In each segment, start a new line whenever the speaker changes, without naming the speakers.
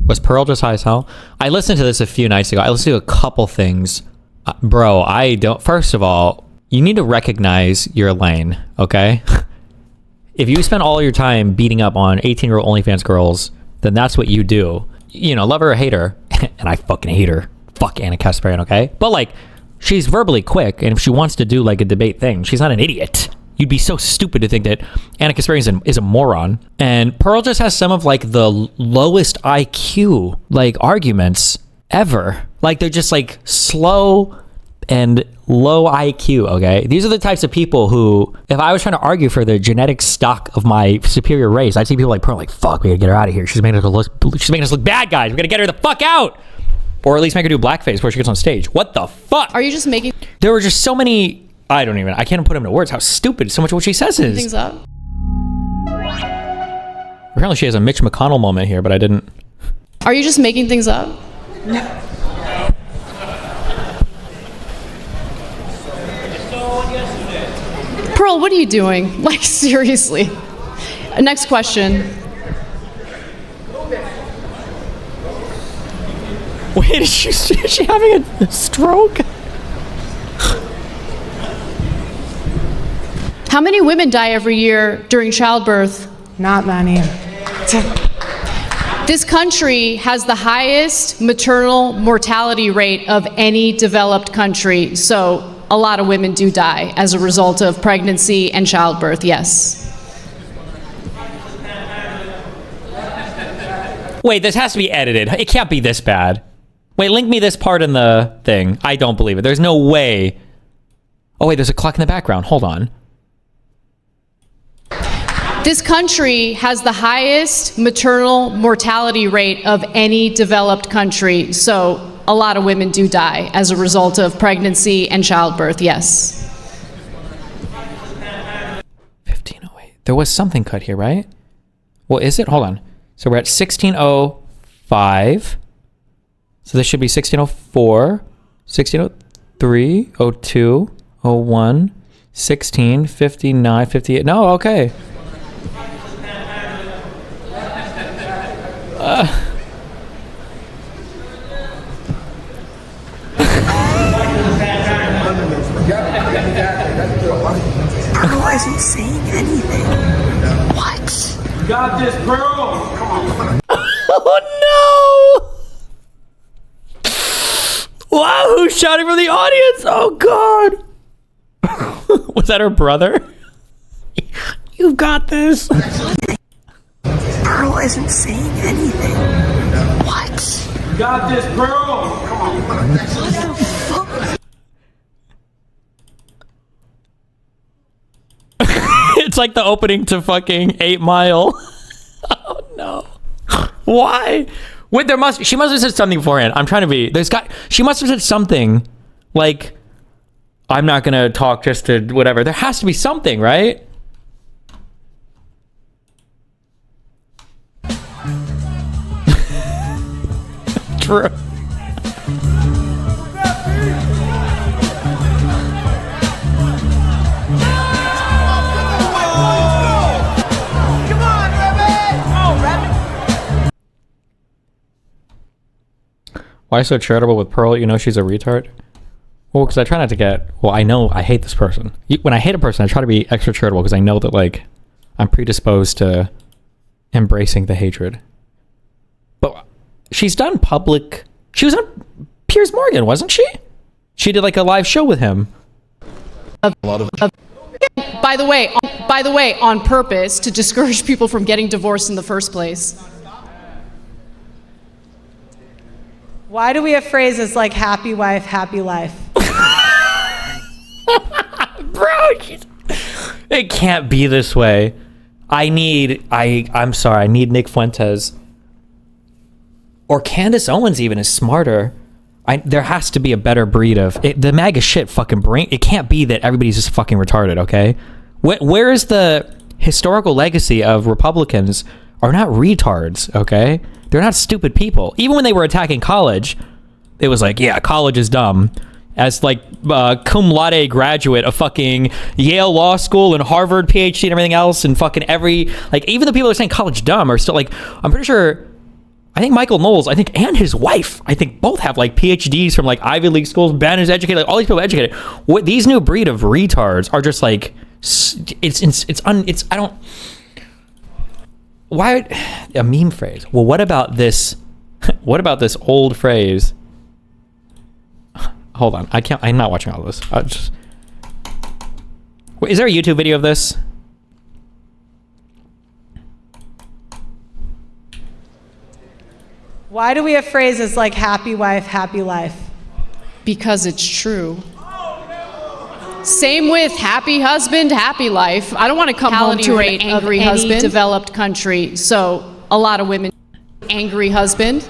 Was Pearl just high as hell? I listened to this a few nights ago. I listened to a couple things. Bro, I don't... First of all, you need to recognize your lane, okay? If you spend all your time beating up on 18-year-old OnlyFans girls, then that's what you do. You know, love her or hate her. And I fucking hate her. Fuck Ana Kasparian, okay? But, like, she's verbally quick, and if she wants to do, like, a debate thing, she's not an idiot. You'd be so stupid to think that Ana Kasparian is a moron. And Pearl just has some of, like, the lowest IQ, like, arguments ever. Like, they're just, like, slow and low IQ, okay? These are the types of people who, if I was trying to argue for the genetic stock of my superior race, I'd see people like Pearl like, fuck, we gotta get her out of here. She's making us look bad, guys. We gotta get her the fuck out. Or at least make her do blackface before she gets on stage. What the fuck?
Are you just making...
There were just so many... I can't put them into words how stupid so much of what she says is.
Things up?
Apparently she has a Mitch McConnell moment here, but I didn't...
Are you just making things up?
No.
Pearl, what are you doing? Like, seriously. Next question.
Wait, is she having a stroke?
How many women die every year during childbirth?
Not many.
This country has the highest maternal mortality rate of any developed country, so a lot of women do die as a result of pregnancy and childbirth, yes.
Wait, this has to be edited. It can't be this bad. Wait, link me this part in the thing. I don't believe it. There's no way. Oh, wait, there's a clock in the background. Hold on.
This country has the highest maternal mortality rate of any developed country, so a lot of women do die as a result of pregnancy and childbirth, yes.
1508. There was something cut here, right? Well, is it? Hold on. So we're at 1605. So this should be 1604, 1603, 02, 01, 16, 59, 58. No, okay.
Pearl isn't saying anything. What?
You got this, Pearl. Come on.
Oh no! Wow, who's shouting from the audience? Oh god! Was that her brother? You've got this.
Pearl isn't saying anything. What?
You got this, Pearl. Come on.
What the fuck?
It's like the opening to fucking 8 Mile. Oh no. Why? Wait, she must have said something beforehand. I'm trying to be, she must have said something like, I'm not gonna talk just to whatever. There has to be something, right? True. Why so charitable with Pearl? You know she's a retard? Well, because I try not to get... Well, I know I hate this person. When I hate a person, I try to be extra charitable because I know that, like, I'm predisposed to embracing the hatred. But she's done public... She was on Piers Morgan, wasn't she? She did, like, a live show with him.
By the way, on purpose to discourage people from getting divorced in the first place.
Why do we have phrases like happy wife, happy life?
Bro, it can't be this way. I'm sorry, I need Nick Fuentes. Or Candace Owens even is smarter. There has to be a better breed of... the MAGA shit fucking brain... It can't be that everybody's just fucking retarded, okay? Where is the historical legacy of Republicans are not retards, okay? They're not stupid people. Even when they were attacking college, it was like, yeah, college is dumb. As like cum laude graduate of fucking Yale Law School and Harvard PhD and everything else, and fucking even the people that are saying college dumb are still like, I'm pretty sure, I think Michael Knowles, and his wife, both have like PhDs from like Ivy League schools. Ben is educated, like all these people are educated. What these new breed of retards are just like, why a meme phrase? Well, what about this? What about this old phrase? Hold on, I'm not watching all this. Wait, is there a YouTube video of this?
Why do we have phrases like happy wife, happy life?
Because it's true. Same with happy husband, happy life. I don't want to come home to an angry husband. Developed country, so a lot of women. Angry husband.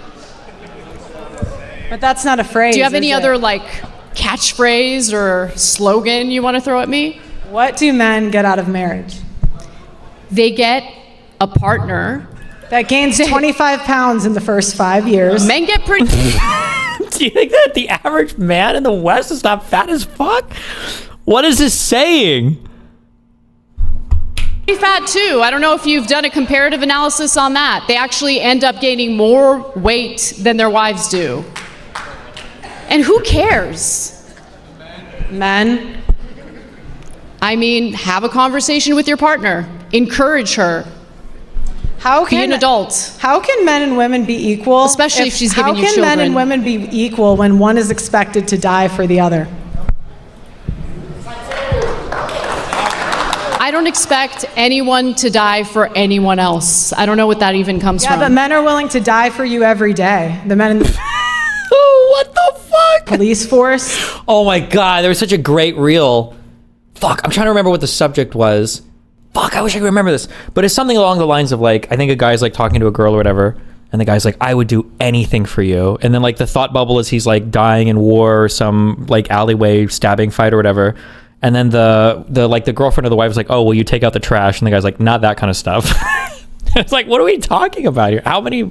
But that's not a phrase.
Do you have any other like catchphrase or slogan you want to throw at me?
What do men get out of marriage?
They get a partner
that gains 25 pounds in the first 5 years.
Men get pretty.
Do you think that the average man in the West is not fat as fuck? What is this saying?
Pretty fat too. I don't know if you've done a comparative analysis on that. They actually end up gaining more weight than their wives do. And who cares?
Men.
I mean, have a conversation with your partner. Encourage her. Be an adult.
How can men and women be equal?
Especially if she's giving you children.
How can men and women be equal when one is expected to die for the other?
I don't expect anyone to die for anyone else. I don't know what that even comes from.
Yeah, but men are willing to die for you every day. The men in the
what the fuck?
Police force.
Oh my god, there was such a great reel. Fuck, I'm trying to remember what the subject was. Fuck, I wish I could remember this. But it's something along the lines of like, I think a guy's like talking to a girl or whatever, and the guy's like, I would do anything for you. And then like the thought bubble is he's like dying in war or some like alleyway stabbing fight or whatever. And then the girlfriend or the wife is like, oh, will you take out the trash? And the guy's like, not that kind of stuff. It's like, what are we talking about here? How many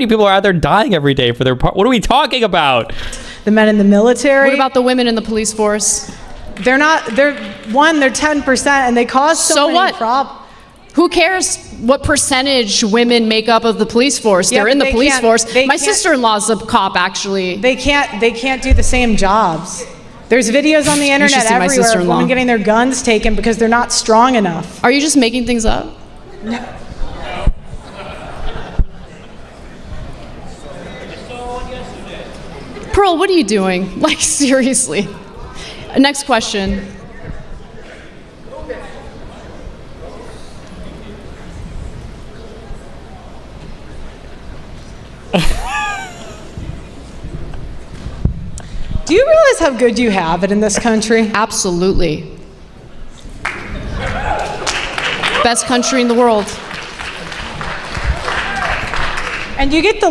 people are out there dying every day for their part? What are we talking about?
The men in the military.
What about the women in the police force?
They're 10% and they cause so many problems.
Who cares what percentage women make up of the police force? They're in the police force. My sister-in-law's a cop, actually.
They can't do the same jobs. There's videos on the internet everywhere of women getting their guns taken because they're not strong enough.
Are you just making things up?
No.
Pearl, what are you doing? Like, seriously. Next question.
Do you realize how good you have it in this country?
Absolutely. Best country in the world.
And you get to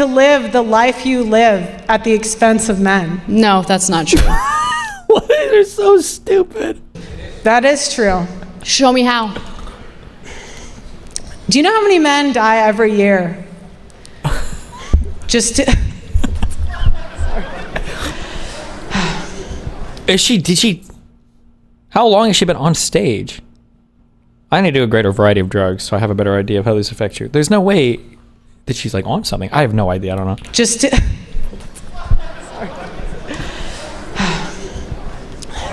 live the life you live at the expense of men.
No, that's not true.
They're so stupid.
That is true.
Show me how.
Do you know how many men die every year?
How long has she been on stage? I need to do a greater variety of drugs so I have a better idea of how this affects you. There's no way that she's like on something. I have no idea. I don't know.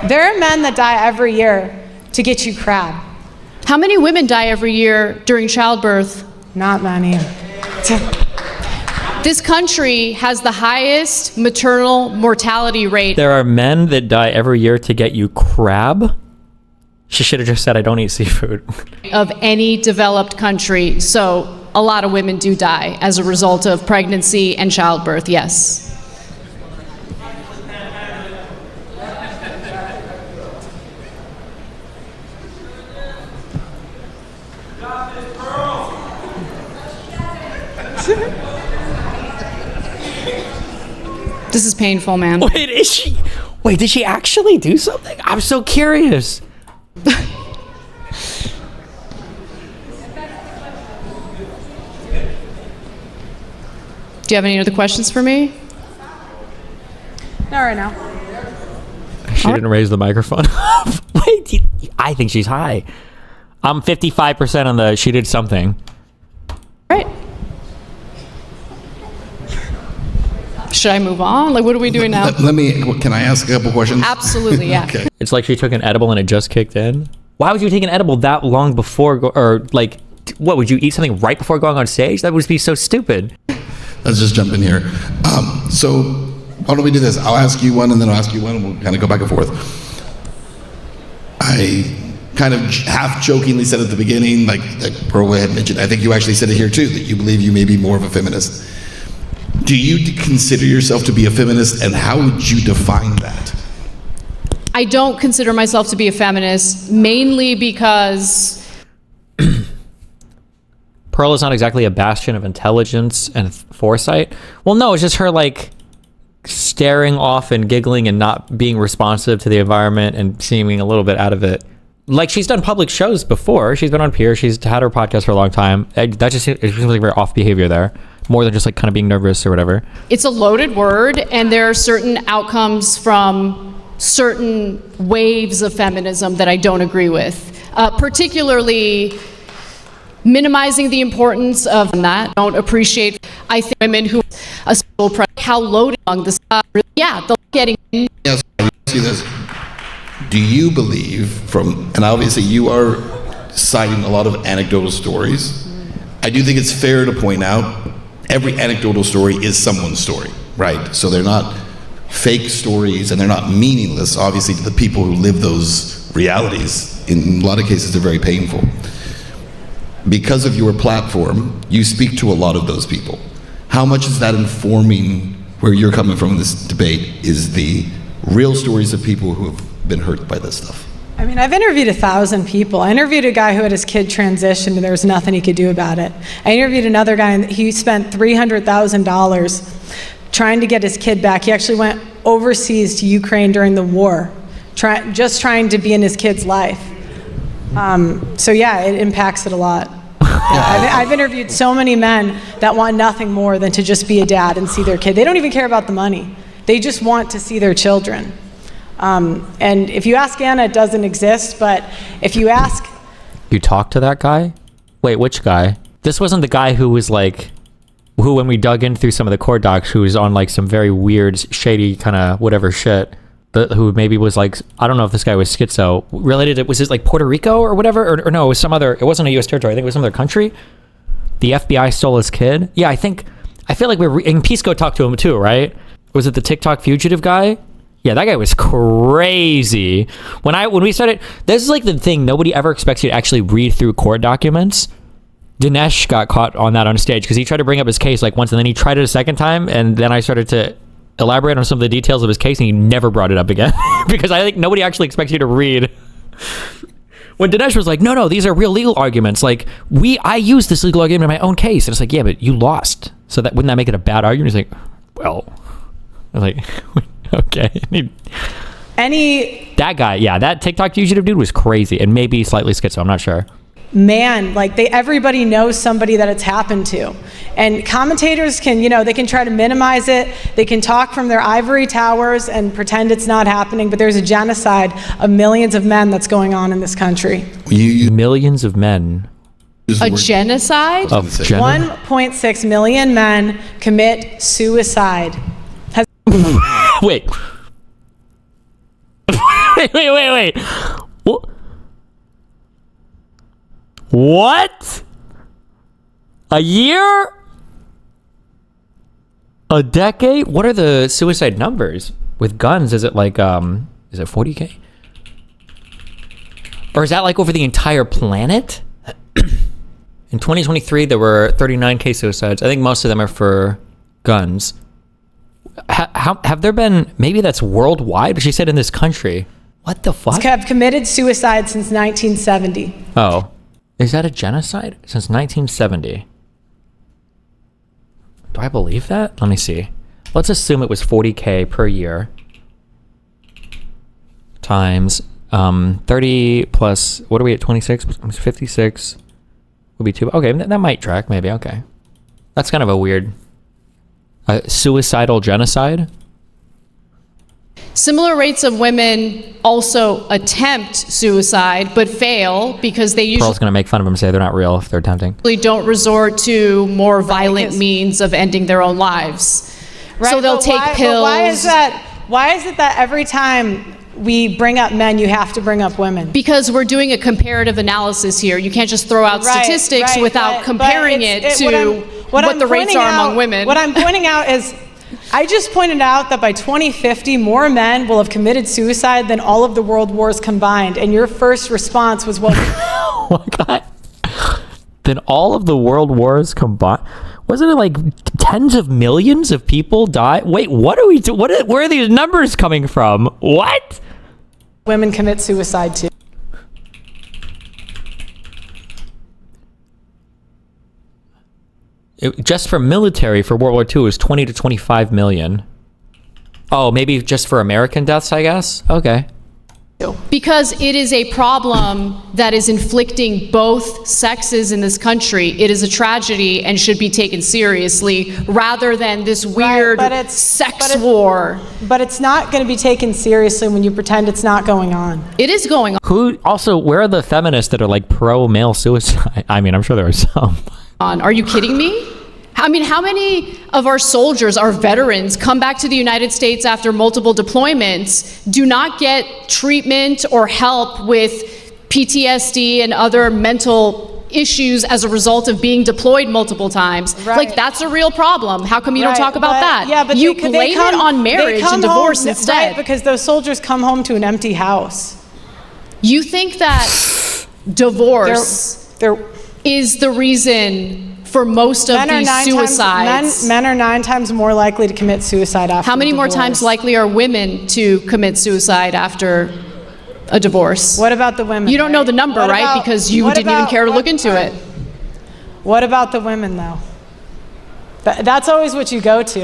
There are men that die every year to get you crab.
How many women die every year during childbirth?
Not many.
This country has the highest maternal mortality rate.
There are men that die every year to get you crab? She should have just said, I don't eat seafood.
Of any developed country. So a lot of women do die as a result of pregnancy and childbirth, yes. This is painful, man.
Wait, did she actually do something? I'm so curious.
Do you have any other questions for me?
Not right now.
She didn't raise the microphone. Wait, I think she's high. I'm 55% on the she did something.
Right. Should I move on? Like, what are we doing now?
Can I ask a couple questions?
Absolutely, yeah.
Okay.
It's like she took an edible and it just kicked in. Why would you take an edible that long before, what, would you eat something right before going on stage? That would be so stupid.
Let's just jump in here. So why don't we do this? I'll ask you one and then I'll ask you one and we'll kind of go back and forth. I kind of half jokingly said at the beginning, like Pearl had mentioned, I think you actually said it here too, that you believe you may be more of a feminist. Do you consider yourself to be a feminist, and how would you define that?
I don't consider myself to be a feminist, mainly because
Pearl is not exactly a bastion of intelligence and foresight. Well, no, it's just her like staring off and giggling and not being responsive to the environment and seeming a little bit out of it. Like, she's done public shows before. She's been on Peer. She's had her podcast for a long time. That just it seems like very off behavior there, more than just like kind of being nervous or whatever.
it's a loaded word, and there are certain outcomes from certain waves of feminism that I don't agree with, particularly minimizing the importance of that. Don't appreciate. I think women who how loaded among the they'll getting.
Yes, I see this. Do you believe and obviously you are citing a lot of anecdotal stories. I do think it's fair to point out every anecdotal story is someone's story, right? So they're not fake stories and they're not meaningless, obviously, to the people who live those realities. In a lot of cases, they're very painful. Because of your platform, you speak to a lot of those people. How much is that informing where you're coming from in this debate is the real stories of people who have been hurt by this stuff?
I mean, I've interviewed 1,000 people. I interviewed a guy who had his kid transitioned and there was nothing he could do about it. I interviewed another guy and he spent $300,000 trying to get his kid back. He actually went overseas to Ukraine during the war, just trying to be in his kid's life. So yeah, it impacts it a lot. I've interviewed so many men that want nothing more than to just be a dad and see their kid. They don't even care about the money. They just want to see their children. And if you ask Anna, it doesn't exist, but if you ask...
You talked to that guy? Wait, which guy? This wasn't the guy who was like, who when we dug in through some of the court docs, who was on like some very weird, shady kind of whatever shit, who maybe was like, I don't know if this guy was schizo, related, was it like Puerto Rico or whatever? Or no, it was some other, it wasn't a US territory, I think it was some other country. The FBI stole his kid. Yeah, I feel like and Pisco talked to him too, right? Was it the TikTok fugitive guy? Yeah, that guy was crazy. When we started, this is like the thing, nobody ever expects you to actually read through court documents. Dinesh got caught on that on stage because he tried to bring up his case like once and then he tried it a second time, and then I started to elaborate on some of the details of his case and he never brought it up again because I think nobody actually expects you to read. When Dinesh was like, no, these are real legal arguments. Like, I used this legal argument in my own case. And it's like, yeah, but you lost. So wouldn't that make it a bad argument? He's like, well, I'm like, okay. That guy, yeah, that TikTok fugitive dude was crazy and maybe slightly schizo, I'm not sure.
Man, like everybody knows somebody that it's happened to. And commentators can, they can try to minimize it. They can talk from their ivory towers and pretend it's not happening, but there's a genocide of millions of men that's going on in this country.
Millions of men.
A genocide?
1.6 million men commit suicide.
Wait. Wait. What? A year? A decade? What are the suicide numbers with guns? Is it like is it 40K? Or is that like over the entire planet? In 2023 there were 39K suicides. I think most of them are for guns. Have there been, maybe that's worldwide, but she said in this country. What the fuck?
Have committed suicide since 1970.
Oh. Is that a genocide? Since 1970. Do I believe that? Let me see. Let's assume it was 40K per year. Times 30 plus, what are we at, 26? 56 would be 2. Okay, that might track, maybe, okay. That's kind of a weird... suicidal genocide?
Similar rates of women also attempt suicide, but fail because they
Pearl's going to make fun of them and say they're not real if they're attempting.
Don't resort to more violent means of ending their own lives.
Right,
so they'll
but
take pills.
But why is it that every time we bring up men, you have to bring up women?
Because we're doing a comparative analysis here. You can't just throw out statistics without comparing it to what the rates are among women.
What I'm pointing out is, I just pointed out that by 2050, more men will have committed suicide than all of the world wars combined. And your first response was, well...
Oh my God. Than all of the world wars combined? Wasn't it like tens of millions of people die? Wait, what are we doing? Where are these numbers coming from? What?
Women commit suicide too.
Just for military for World War II was 20 to 25 million. Oh, maybe just for American deaths, I guess? Okay.
Because it is a problem that is inflicting both sexes in this country. It is a tragedy and should be taken seriously rather than this weird sex war.
But it's not going to be taken seriously when you pretend it's not going on.
It is going on.
Where are the feminists that are like pro male suicide? I mean, I'm sure there are some.
Are you kidding me? I mean, how many of our soldiers, our veterans, come back to the United States after multiple deployments, do not get treatment or help with PTSD and other mental issues as a result of being deployed multiple times?
Right.
Like, that's a real problem. How come you don't talk about that?
Yeah, but
you blame it on marriage and divorce instead.
Right, because those soldiers come home to an empty house.
You think that divorce is the reason for most of these suicides?
Men are 9 times more likely to commit suicide after
How many
divorce.
more times likely are women to commit suicide after a divorce?
What about the women?
You don't know the number, right? Because you didn't even care to look into it.
What about the women, though? That's always what you go to.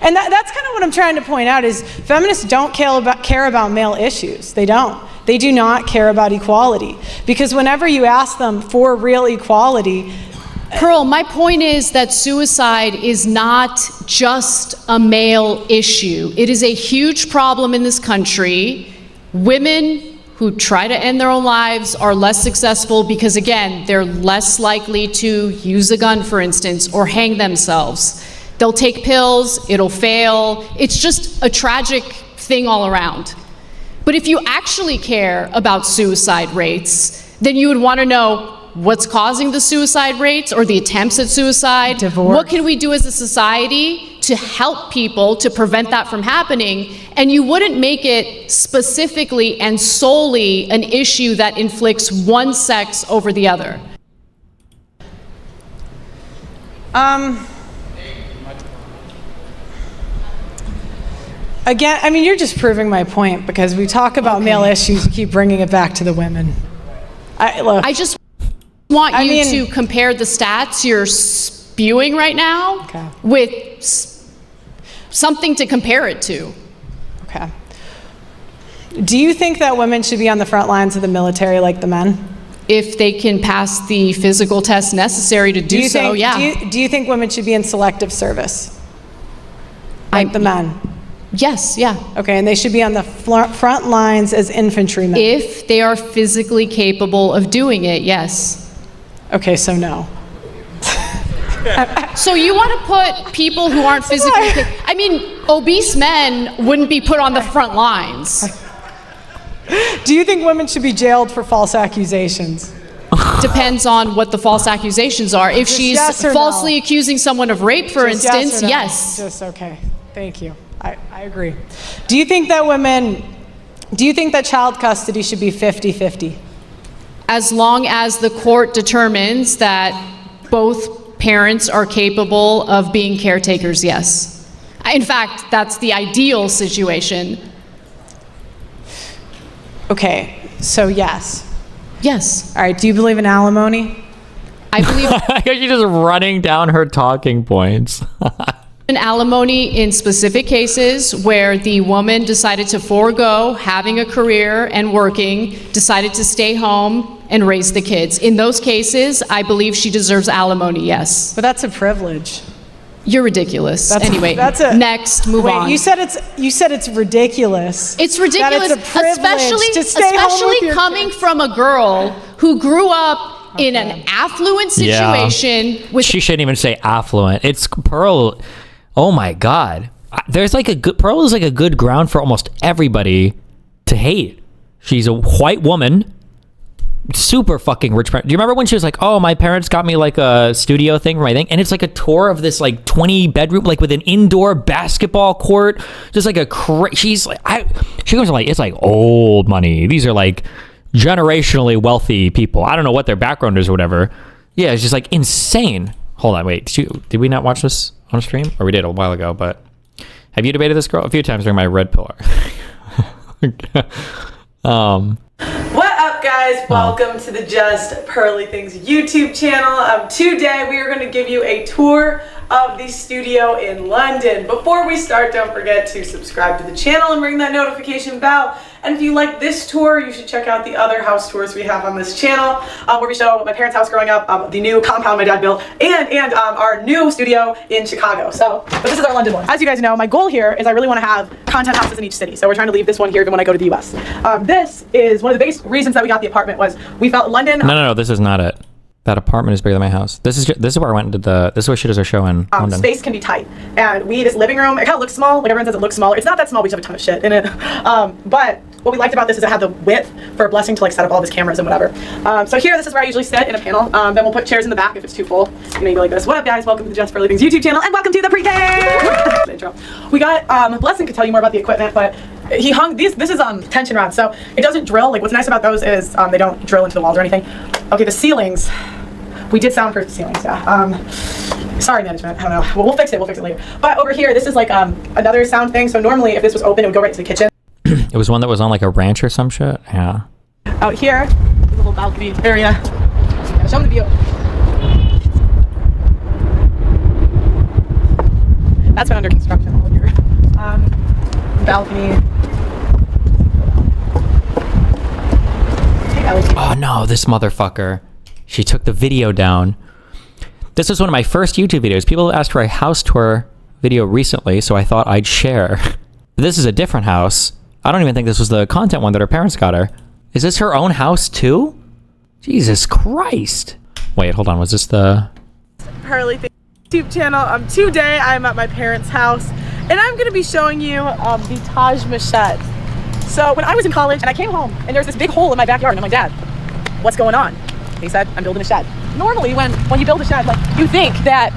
And that's kind of what I'm trying to point out is feminists don't care about male issues. They don't. They do not care about equality. Because whenever you ask them for real equality...
Pearl, my point is that suicide is not just a male issue. It is a huge problem in this country. Women who try to end their own lives are less successful because, again, they're less likely to use a gun, for instance, or hang themselves. They'll take pills, it'll fail. It's just a tragic thing all around. But if you actually care about suicide rates, then you would want to know what's causing the suicide rates or the attempts at suicide.
Divorce.
What can we do as a society to help people to prevent that from happening? And you wouldn't make it specifically and solely an issue that inflicts one sex over the other.
Again, I mean, you're just proving my point because we talk about male issues, you keep bringing it back to the women.
I just want you to compare the stats you're spewing right now with something to compare it to.
Okay. Do you think that women should be on the front lines of the military like the men?
If they can pass the physical tests necessary to do so, yeah.
Do you think women should be in selective service like the men?
Yes, yeah.
Okay, and they should be on the front lines as infantrymen?
If they are physically capable of doing it, yes.
Okay, so no.
So you want to put people who aren't physically I mean, obese men wouldn't be put on the front lines.
Do you think women should be jailed for false accusations?
Depends on what the false accusations are. If
Just
she's
yes or
falsely
no?
accusing someone of rape, for
Just
instance,
yes or no?
yes.
Just okay. Thank you. I agree. Do you think that child custody should be 50-50?
As long as the court determines that both parents are capable of being caretakers, yes. In fact, that's the ideal situation.
Okay, so yes.
Yes.
All right, do you believe in alimony?
I believe
I guess you're just running down her talking points.
in alimony in specific cases where the woman decided to forego having a career and working, decided to stay home and raise the kids. In those cases, I believe she deserves alimony, yes.
But that's a privilege.
You're ridiculous. Next, move on.
You said it's ridiculous.
It's ridiculous,
that it's a privilege to stay home with your
coming
kids.
from a girl who grew up in an affluent situation with...
She shouldn't even say affluent. It's Pearl. Oh my God. there's like a good, Pearl is like a good ground for almost everybody to hate. She's a white woman, super fucking rich. Do you remember when she was like, oh, my parents got me like a studio thing for my thing? And it's like a tour of this like 20 bedroom, like with an indoor basketball court. Just like she's like, she goes like, it's like old money. These are like generationally wealthy people. I don't know what their background is or whatever. Yeah, it's just like insane. Hold on, wait. Did we not watch this on stream? Or we did a while ago, but have you debated this girl? A few times during my red pillar.
What up, guys? Welcome to the Just Pearly Things YouTube channel. Today we are going to give you a tour of the studio in London. Before we start, don't forget to subscribe to the channel and ring that notification bell. And if you like this tour, you should check out the other house tours we have on this channel, where we show my parents' house growing up, the new compound my dad built, and our new studio in Chicago. But this is our London one. As you guys know, my goal here is I really want to have content houses in each city. So we're trying to leave this one here even when I go to the US. This is one of the biggest reasons that we got the apartment was we felt London.
No, this is not it. That apartment is bigger than my house. This is where I went and did this is where she does her show in London.
Space can be tight, and this living room, it kind of looks small. Like everyone says, it looks smaller. It's not that small. We just have a ton of shit in it. But what we liked about this is it had the width for a blessing to like set up all of his cameras and whatever. So here, this is where I usually sit in a panel. Then we'll put chairs in the back if it's too full. You know, you go like this. What up, guys? Welcome to the Just Pearly Things YouTube channel, and welcome to the pre-K intro. We got Blessing could tell you more about the equipment, but he hung these. This is tension rods, so it doesn't drill. Like what's nice about those is they don't drill into the walls or anything. Okay, the ceilings. We did soundproof the ceilings, yeah. Sorry, management, I don't know. Well, we'll fix it later. But over here, this is like another sound thing. So normally if this was open, it would go right to the kitchen.
It was one that was on like a ranch or some shit? Yeah.
Out here, there's a little balcony area. Yeah, show them the view. That's been under construction all year. Balcony.
Oh no, this motherfucker. She took the video down. This was one of my first YouTube videos. People asked for a house tour video recently, so I thought I'd share. This is a different house. I don't even think this was the content one that her parents got her. Is this her own house too? Jesus Christ. Wait, hold on. Was this the
Pearly Things YouTube channel? Today I'm at my parents' house, and I'm going to be showing you the Taj Mahal. So when I was in college and I came home, and there's this big hole in my backyard, and I'm like, Dad, what's going on? He said, I'm building a shed. Normally when you build a shed, like you think that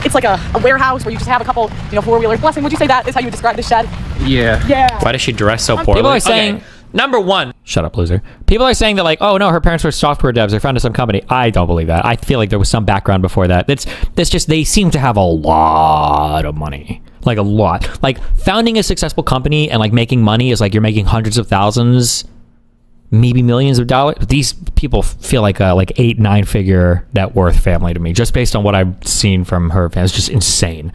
it's like a warehouse where you just have a couple, four-wheelers. Blessing, would you say that is how you would describe the shed?
Yeah.
Yeah.
Why does she dress so poorly? People are saying, number one, shut up, loser. People are saying that like, oh no, her parents were software devs. They're founded some company. I don't believe that. I feel like there was some background before that. That's just, they seem to have a lot of money. Like a lot. Like founding a successful company and like making money is like you're making hundreds of thousands, maybe millions of dollars. These people feel like a 8-9 figure net worth family to me, just based on what I've seen from her family. It's just insane.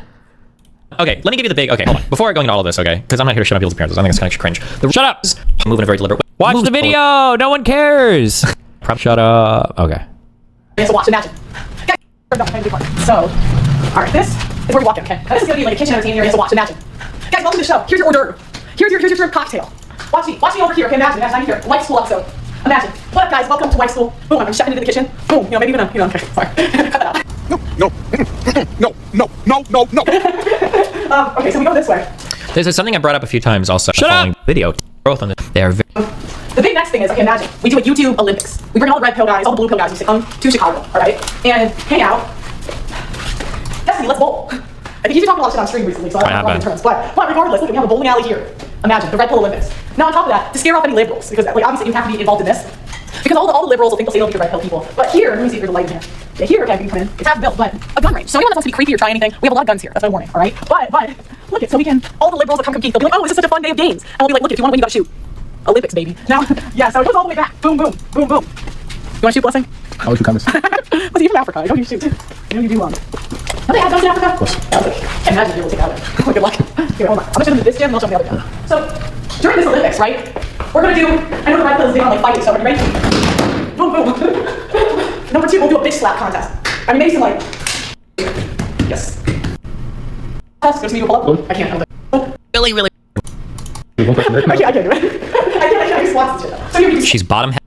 Okay, let me give you the big. Okay, hold on. Before I go into all of this, okay, because I'm not here to shut up people's appearances. I think it's kind of cringe. Shut up. I'm moving in a very deliberate way. Watch the video. No one cares. Shut up. Okay.
So watch. Imagine. So, all right, this is where we walk in. Okay, this is gonna be like a kitchen entertainment area. So watch. Imagine. Guys, welcome to the show. Here's your hors d'oeuvre. Here's your shrimp cocktail. Watch me over here. Okay, imagine I'm here. White School episode. Imagine. What up, guys? Welcome to White School. Boom, I'm stepping into the kitchen. Boom, maybe even okay, sorry. Cut that out. No. Okay, so we go this way.
There's something I brought up a few times also. Shut up! Video. Both on this. They're very...
The big next thing is, okay, imagine. We do a YouTube Olympics. We bring all the red pill guys, all the blue pill guys, we come to Chicago, all right? And hang out. Destiny, let's bowl. I think you've been talking a lot of shit on stream recently, so I don't know in terms. But regardless, look, we have a bowling alley here. Imagine, the Red Pill Olympics. Now on top of that, to scare off any liberals, because like obviously you have to be involved in this. Because all the liberals will think they'll be the Red Pill people. But here, let me see if there's a light in here. Yeah, here, okay, you can come in. It's half built, but a gun range. So anyone that wants to be creepy or try anything, we have a lot of guns here. That's my warning, all right? But look it, so we can, all the liberals will come compete. They'll be like, oh, this is such a fun day of games. And we'll be like, look, if you want to win, you gotta shoot. Olympics, baby. Now, yeah, so it goes all the way back. Boom, boom, boom, boom. You want to shoot, Blessing?
I always shoot guns.
What's you from Africa? I know you shoot. I know you do. Oh, they have guns in Africa? Of course. Yeah, I imagine you will take that one. Good luck. Here, hold on. I'm gonna show them this gym, and I'll show them the other gym. So, during this Olympics, right? We're gonna do, I know the Red Pill is big on like fighting, so are you ready? Boom, boom. Number 2, we'll do a bitch slap contest. I mean, Mason, like, yes. Go to me, pull up. I can't.
Really.
I can't do it. I can't do squats and shit. So you
She's bottom head.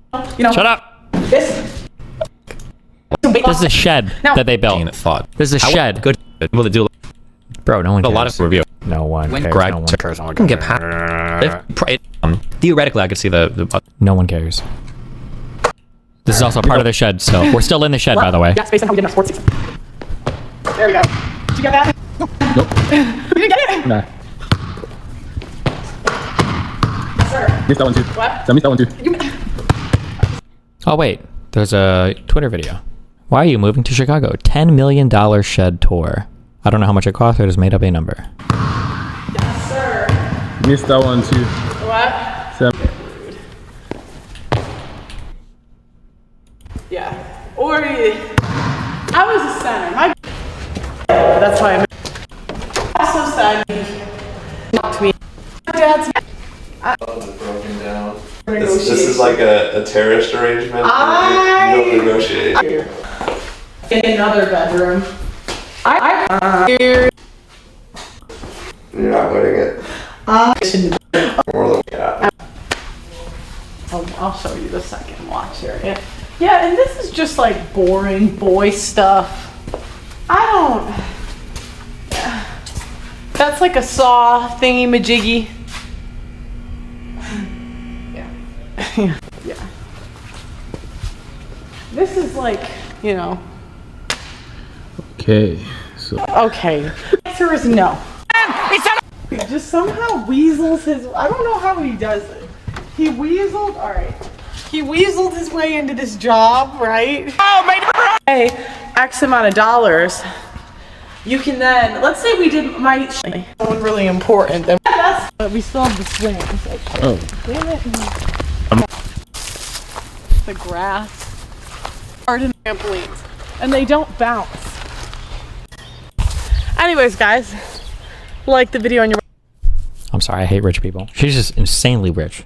Shut up.
This
is a shed that they built. This is a shed.
Good. Able to do
Bro, no one cares.
A lot of review.
No one cares.
Greg,
No one cares. No one
can get
cares.
Theoretically, I could see the
No one cares. This is also part of the shed still. We're still in the shed, by the way.
Yeah, based on how we did in our sports season. There we go. Did you get that?
Nope.
You didn't get it?
Nah.
Sir.
Missed that one too.
What?
I missed that one too.
Oh, wait. There's a Twitter video. Why are you moving to Chicago? $10 million shed tour. I don't know how much it costs. I just made up a number.
Yes, sir.
Missed that one too.
What?
7.
Yeah. Or I was a center. My that's why I'm also sad. Knocked me. My dad's
broken down. This is like a terrorist arrangement. You don't negotiate.
In another bedroom.
You're not winning it. More than
I'll show you the second watch here. Yeah, and this is just like boring boy stuff. I don't. That's like a saw thingy majiggy. Yeah. Yeah. This is like, you know.
Okay. So.
Okay. The answer is no. He just somehow weasels his. I don't know how he does it. He weaseled. All right. He weaseled his way into this job, right? Oh, pay X amount of dollars. You can then, let's say we did one really important. Then we still have the swings.
Oh.
Damn it. The grass. Garden trampolines. And they don't bounce. Anyways, guys, like the video on your.
I'm sorry. I hate rich people. She's just insanely rich.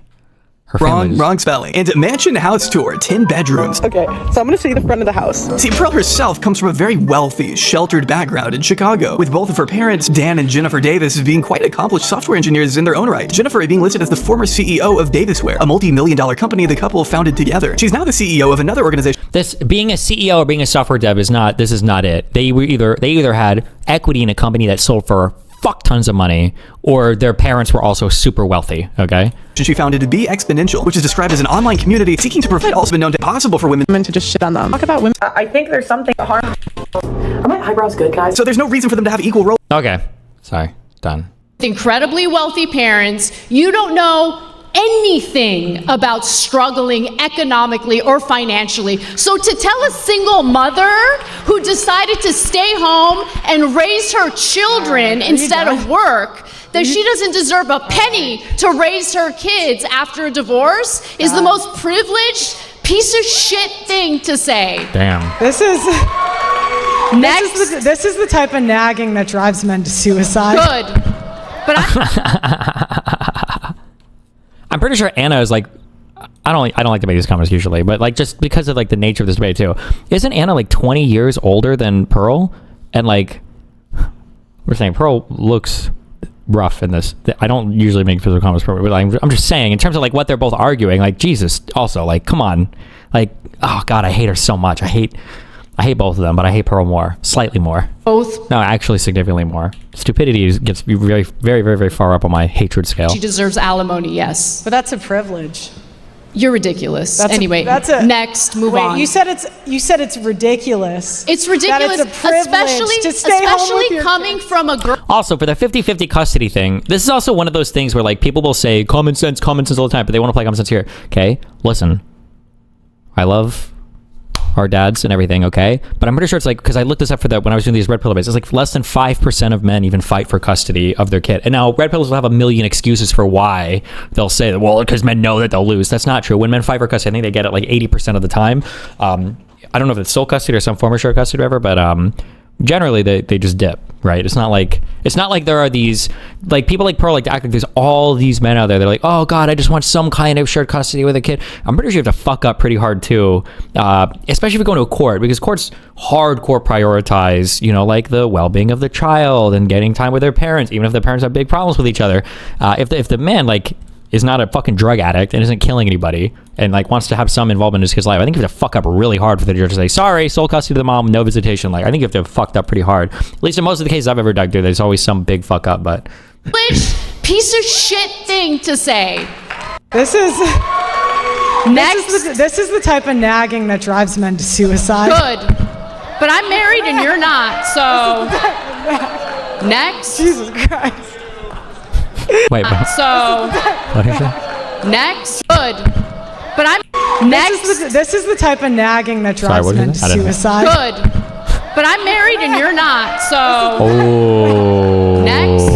Her
Wrong spelling. And mansion house tour, 10 bedrooms.
Okay, so I'm gonna show you the front of the house.
See, Pearl herself comes from a very wealthy, sheltered background in Chicago, with both of her parents, Dan and Jennifer Davis, being quite accomplished software engineers in their own right. Jennifer being listed as the former CEO of Davisware, a multi-million-dollar company the couple founded together. She's now the CEO of another organization.
This being a CEO or being a software dev is not. This is not it. They either had equity in a company that sold for fuck tons of money, or their parents were also super wealthy. Okay.
She founded to Be Exponential, which is described as an online community seeking to provide also been known to possible for women
To just shit on them. Talk about women. I think there's something harm. Are my eyebrows good, guys?
So there's no reason for them to have equal roles.
Okay. Sorry. Done.
Incredibly wealthy parents, you don't know anything about struggling economically or financially. So to tell a single mother who decided to stay home and raise her children instead of work that she doesn't deserve a penny to raise her kids after a divorce is the most privileged piece of shit thing to say.
Damn.
This is
Next.
this is the type of nagging that drives men to suicide.
Good. But
I'm pretty sure Anna is like, I don't like to make these comments usually, but like just because of like the nature of this debate too. Isn't Anna like 20 years older than Pearl? And like, we're saying Pearl looks rough in this. I don't usually make physical comments, but like, I'm just saying in terms of like what they're both arguing, like Jesus also, like, come on. Like, oh God, I hate her so much. I hate both of them, but I hate Pearl more, slightly more.
both.
No, actually significantly more. Stupidity gets very, very, very, very far up on my hatred scale.
She deserves alimony, yes.
But that's a privilege.
You're ridiculous.
Next,
move on.
You said it's ridiculous.
It's ridiculous,
that it's a privilege to stay home with your
coming
kids.
from a girl.
Also, for the 50-50 custody thing, this is also one of those things where like people will say common sense all the time, but they want to play common sense here. Okay, listen, I love our dads and everything, okay? But I'm pretty sure it's like, because I looked this up for that when I was doing these red pill debates, it's like less than 5% of men even fight for custody of their kid. And now red pills will have a million excuses for why they'll say that, well, because men know that they'll lose. That's not true. When men fight for custody, I think they get it like 80% of the time. I don't know if it's sole custody or some form of shared custody or whatever, but generally they just dip, right? It's not like there are these like people like Pearl like to act like there's all these men out there. They're like, oh God, I just want some kind of shared custody with a kid. I'm pretty sure you have to fuck up pretty hard too, especially if you're going to a court, because courts hardcore prioritize, you know, like the well-being of the child and getting time with their parents, even if the parents have big problems with each other. If the man like is not a fucking drug addict and isn't killing anybody and like wants to have some involvement in his kid's life, I think you have to fuck up really hard for the judge to say, sorry, sole custody of the mom, no visitation. Like, I think you have to have fucked up pretty hard. At least in most of the cases I've ever dug through, there's always some big fuck up, but.
Which piece of shit thing to say?
This is
Next.
this is the type of nagging that drives men to suicide.
Good. But I'm married and you're not, so. Next.
Jesus Christ.
Wait, but.
So.
What is it?
Next. Good. But I'm. Next.
This is the type of nagging that drives men to suicide.
Good. But I'm married and you're not, so.
Oh.
Next.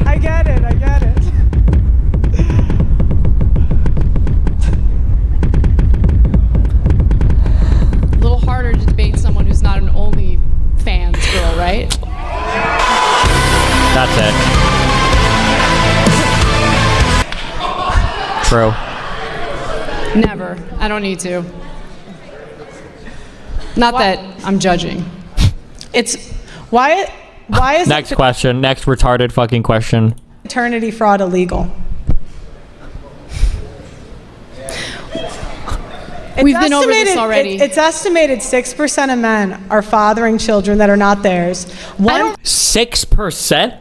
I get it.
A little harder to debate someone who's not an OnlyFans girl, right?
That's it. True.
Never. I don't need to. Not that I'm judging.
It's why is
Next question. Next retarded fucking question.
paternity fraud illegal?
We've been over this already.
It's estimated 6% of men are fathering children that are not theirs.
6%?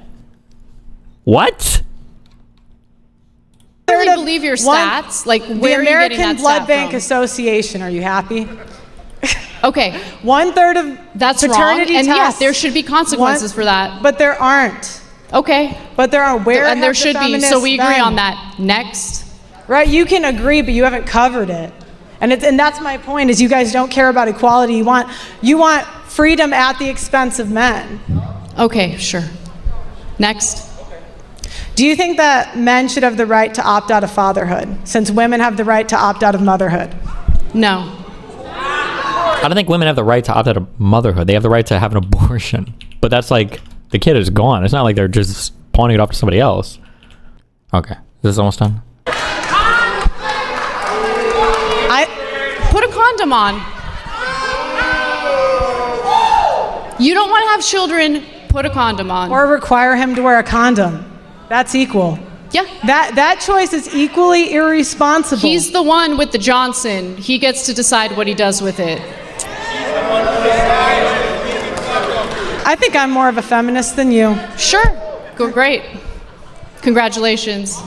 What?
I really believe your stats. Like, where are you getting that
The American Blood
stat
Bank
from?
Association. Are you happy?
Okay.
1/3 of
That's wrong.
paternity
And
tests.
yeah, there should be consequences for that.
But there aren't.
Okay.
But there are. Where
And there
have the
should be. So
feminists
we agree
been?
on that. Next.
Right? You can agree, but you haven't covered it. And that's my point, is you guys don't care about equality. You want freedom at the expense of men.
Okay, sure. Next.
Do you think that men should have the right to opt out of fatherhood, since women have the right to opt out of motherhood?
No.
I don't think women have the right to opt out of motherhood. They have the right to have an abortion. But that's like, the kid is gone. It's not like they're just pawning it off to somebody else. Okay. Is this almost done?
Put a condom on. You don't want to have children, put a condom on.
Or require him to wear a condom. That's equal.
Yeah.
That choice is equally irresponsible.
He's the one with the Johnson. He gets to decide what he does with it.
I think I'm more of a feminist than you.
Sure. Go great. Congratulations.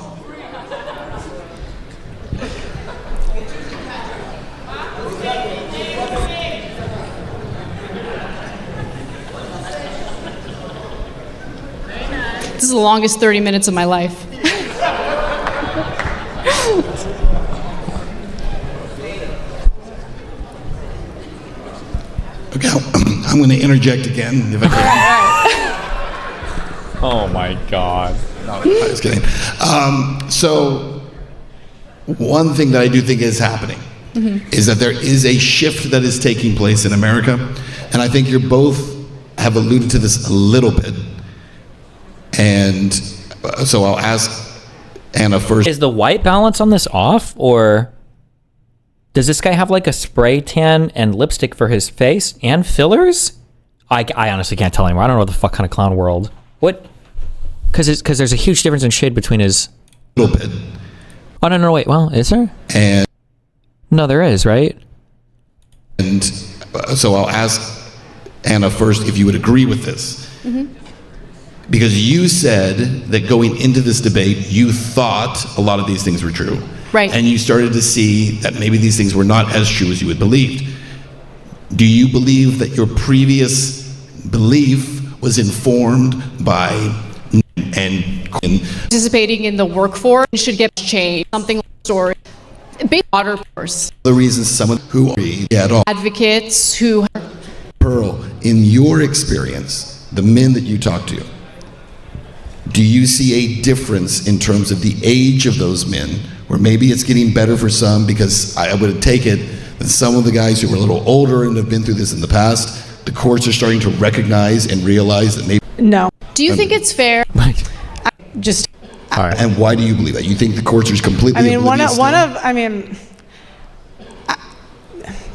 This is the longest 30 minutes of my life.
Okay, I'm going to interject again, if I can.
Oh my God.
No, I'm just kidding. So, one thing that I do think is happening is that there is a shift that is taking place in America, and I think you both have alluded to this a little bit. And so I'll ask Anna first.
Is the white balance on this off, or does this guy have like a spray tan and lipstick for his face and fillers? I honestly can't tell anymore. I don't know what the fuck kind of clown world. What? Because there's a huge difference in shade between his.
Little bit.
Oh no, wait. Well, is there?
And
no, there is, right?
And so I'll ask Anna first if you would agree with this. Because you said that going into this debate, you thought a lot of these things were true.
Right.
And you started to see that maybe these things were not as true as you had believed. Do you believe that your previous belief was informed by and
Participating in the workforce should get changed. Something like story. Big water force.
the reasons someone who agree at all?
Advocates who.
Pearl, in your experience, the men that you talk to, do you see a difference in terms of the age of those men, where maybe it's getting better for some, because I would take it that some of the guys who are a little older and have been through this in the past, the courts are starting to recognize and realize that maybe.
No.
Do you think it's fair?
Just.
All right.
And why do you believe that? You think the courts are completely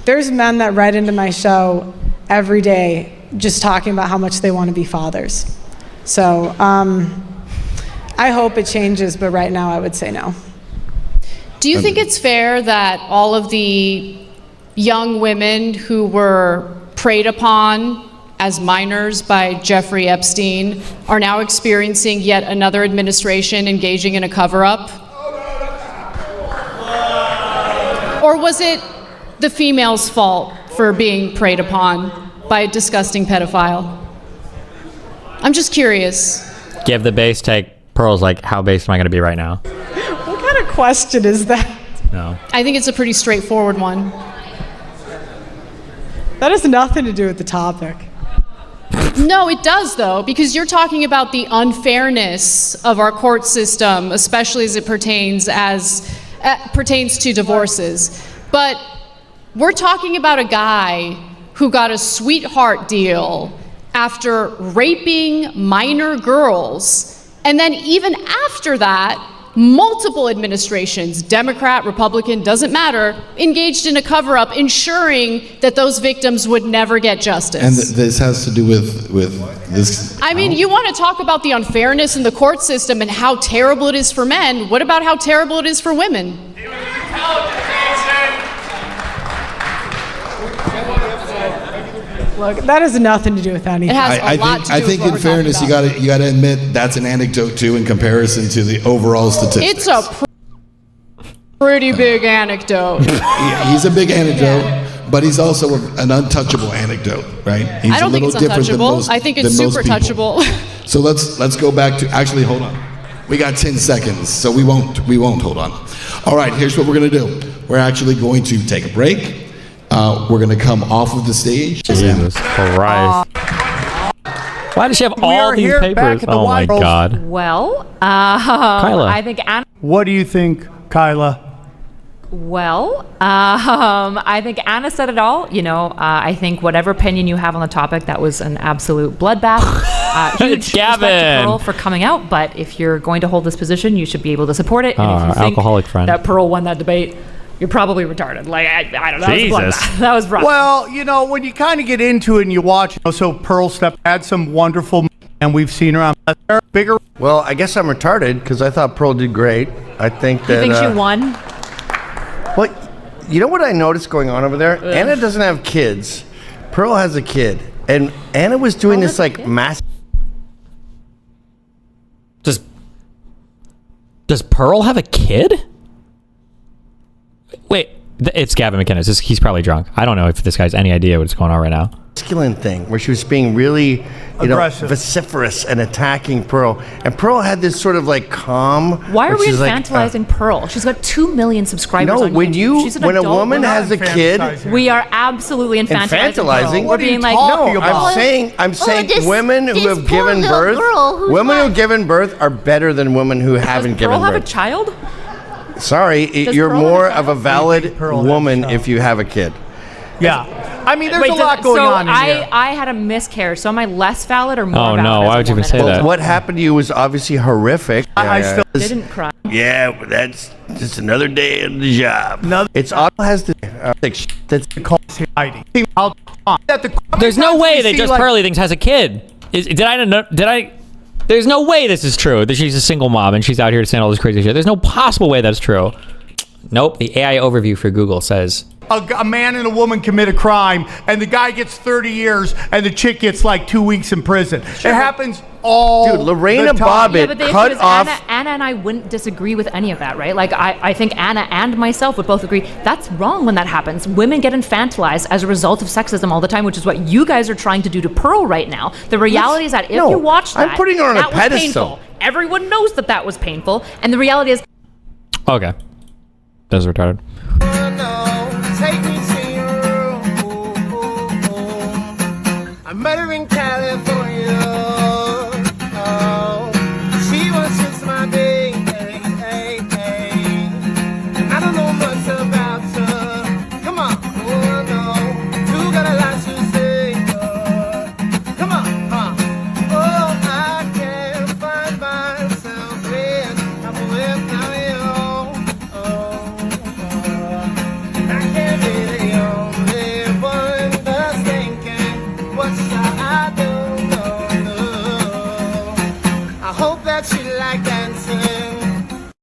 there's men that write into my show every day just talking about how much they want to be fathers. So, I hope it changes, but right now I would say no.
Do you think it's fair that all of the young women who were preyed upon as minors by Jeffrey Epstein are now experiencing yet another administration engaging in a cover-up? Or was it the female's fault for being preyed upon by a disgusting pedophile? I'm just curious.
Give the base take. Pearl's like, how base am I going to be right now?
What kind of question is that?
No.
I think it's a pretty straightforward one.
That has nothing to do with the topic.
No, it does, though, because you're talking about the unfairness of our court system, especially as it pertains to divorces. But we're talking about a guy who got a sweetheart deal after raping minor girls, and then even after that, multiple administrations, Democrat, Republican, doesn't matter, engaged in a cover-up, ensuring that those victims would never get justice.
And this has to do with this.
I mean, you want to talk about the unfairness in the court system and how terrible it is for men. What about how terrible it is for women?
Look, that has nothing to do with anything.
It has a lot to do
I
with
think
what
in
we're
fairness, you
talking
got to admit that's an anecdote too in comparison to the overall statistics.
It's a pretty big anecdote.
He's a big anecdote, but he's also an untouchable anecdote, right? He's
I don't think it's untouchable. I think it's super touchable.
So let's go back to, actually, hold on. We got 10 seconds, so we won't hold on. All right, here's what we're gonna do. We're actually going to take a break. We're gonna come off of the stage.
Jesus Christ. Why does she have all these papers? Oh my God.
Well,
Kyla.
I think Anna.
What do you think, Kyla?
Well, I think Anna said it all. You know, I think whatever opinion you have on the topic, that was an absolute bloodbath. Huge respect to Pearl for coming out, but if you're going to hold this position, you should be able to support it. And if you think
alcoholic friend.
that Pearl won that debate, you're probably retarded. Like, I don't know.
Jesus.
That was rough.
Well, you know, when you kind of get into it and you watch, so Pearl had some wonderful, and we've seen her on bigger.
Well, I guess I'm retarded because I thought Pearl did great. I think that.
You think she won?
Well, you know what I noticed going on over there?
Ugh.
Anna doesn't have kids. Pearl has a kid, and Anna was doing this like mass.
Does Pearl have a kid? Wait, it's Gavin McInnes. He's probably drunk. I don't know if this guy's any idea what's going on right now.
Masculine thing where she was being really, vociferous and attacking Pearl, and Pearl had this sort of like calm.
Why are we
she's
infantilizing Pearl? She's got 2 million subscribers.
No,
on
when
YouTube. She's an
when a
adult
woman has a kid,
we are absolutely infantilizing.
What
We're being like,
I'm saying women who have given birth, are better than women who haven't given
Pearl have a
birth.
child?
Sorry, you're more of a valid woman if you have a kid.
Yeah. I mean, there's a lot going on in here.
I had a miscarriage, so am I less valid or more valid?
Oh no, why would you even say that?
What happened to you was obviously horrific.
I still
didn't cry.
Yeah, but that's just another day in the job. It's all has to that's
hiding.
There's no way that JustPearlyThings has a kid. Did I? There's no way this is true, that she's a single mom and she's out here saying all this crazy shit. There's no possible way that's true. Nope, the AI overview for Google says
a man and a woman commit a crime and the guy gets 30 years and the chick gets like 2 weeks in prison. It happens all
Lorena
the time.
Bobbitt cut off.
Anna and I wouldn't disagree with any of that, right? Like, I think Anna and myself would both agree that's wrong when that happens. Women get infantilized as a result of sexism all the time, which is what you guys are trying to do to Pearl right now. The reality is that if you watch that,
I'm putting her on a pedestal.
Painful. Everyone knows that was painful, and the reality is.
Okay. That's retarded.
I'm murdering California.